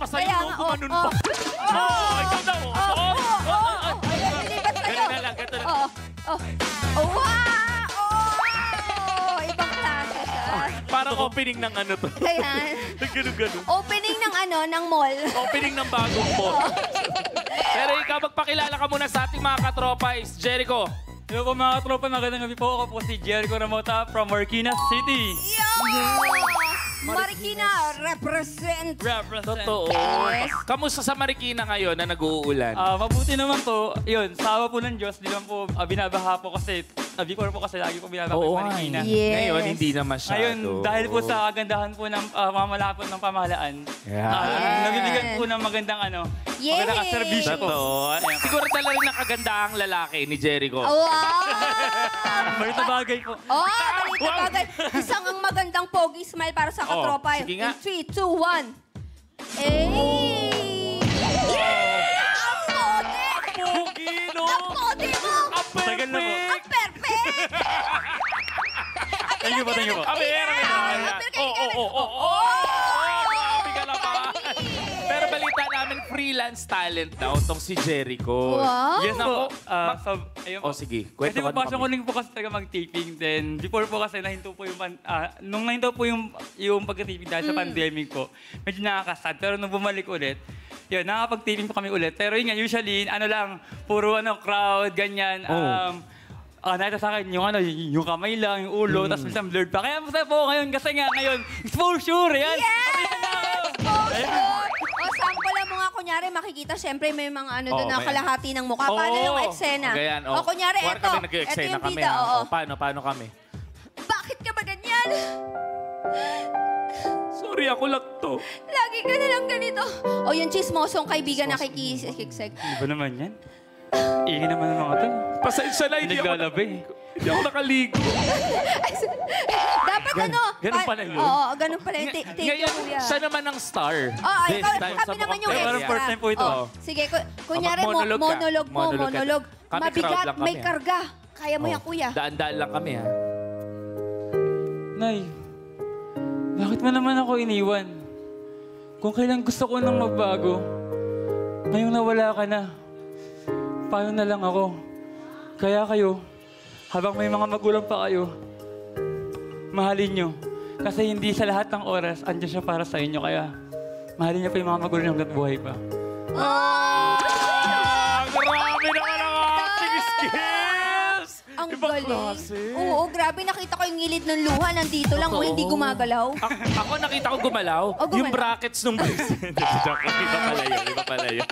pa sa'yo, Kaya no? nga, Gumanon oh, pa. Oh, ikaw daw. Ayan, lilipat kayo. Ganun na lang, ganun na lang. Wow! Ibang klase siya. Parang opening ng ano to. Ayan. Ganun-ganun. Opening ng ng mall. Opening ng bagong mall. Pero ikaw, magpakilala ka muna sa ating mga katropa, is Jericho. Hello po mga katropa, magandang gabi po. Ako po si Jericho Ramota from Marikina City. Marikina, represent. Totoo. Yes. Kamusta sa Marikina ngayon na nag-uulan? Mabuti naman po. Yun, sawa po ng Diyos. Di lang po binabaha po kasi, before po kasi lagi po binabaha po yung Marikina. Yes. Ngayon, hindi na masyado. Ngayon, dahil po sa kagandahan po ng mamalapot ng pamahalaan, nabibigyan po ng magandang magandang serbisyo po. Totoo. Siguro talaga rin ang kagandahang lalaki ni Jericho. Wow! Marita bagay po. Balita bagay. Isang ang magandang pogi smile para sa katropa. sige nga. In 3, 2, 1. Eh! Ang pogi! Pogi, no? Ang pogi mo! Ang Tagal na po. perfect! Ang perfect! Thank you po, thank you po. Grabe ka naman. Pero balita namin, freelance talent daw itong si Jericho. Wow! Yes po. Ayun po. Sige, Kasi kwento ka papasok ko lang po kasi talaga mag-taping. Then, before po kasi nahinto po yung, nung nahinto po yung pag-taping dahil sa pandemic po, medyo nakakasad. Pero nung bumalik ulit, yun, nakakapag-taping po kami ulit. Pero yun nga, usually, puro crowd, ganyan. Nakita sa akin yung kamay lang, yung ulo, tapos minsan blurred pa. Kaya masaya po ngayon kasi nga ngayon, exposure, yan! Yes! Exposure! O, sample mo nga, kunyari, makikita, syempre may mga doon na kalahati ng mukha. Paano yung eksena? Ganyan, O, kunyari, Kuwari eto. kami Eto nag-eksena yung kami. bida, oo. Paano kami? Bakit ka ba ganyan? Sorry, ako lang to. Lagi ka na lang ganito. O, yung chismosong kaibigan na kikikiksik. Di ba naman yan? Iingin naman ng mga to. Pasensya na, hindi ako nakaligo. Dapat ganun pala yun? Oo, ganun pala yun. Thank you, Ngayon, kuya. siya naman ang star. Oo, This ikaw, time kami sa naman yung Mukhang Parang extra. first time po ito. Oo. Sige, kunyari Mag-monologue ka. monologue mo, Monologue ka. monologue. Kami Mabigat, crowd lang kami, may karga. Kaya mo yan, kuya. Daan-daan lang kami, ha? Nay, bakit mo naman ako iniwan? Kung kailan gusto ko nang magbago, ngayong nawala ka na, paano na lang ako? Kaya kayo, habang may mga magulang pa kayo, mahalin nyo. Kasi hindi sa lahat ng oras, andyan siya para sa inyo. Kaya, mahalin niyo pa yung mga magulang hanggat buhay pa. Grabe naman ang acting skills! Ang Ibang galing. klase. Oo, grabe. Nakita ko yung ngilid ng luha. Nandito lang, Totoo. hindi gumagalaw. Ako nakita ko gumalaw. Oh, gumalaw. Yung brackets nung bracelet. Iba pala yun.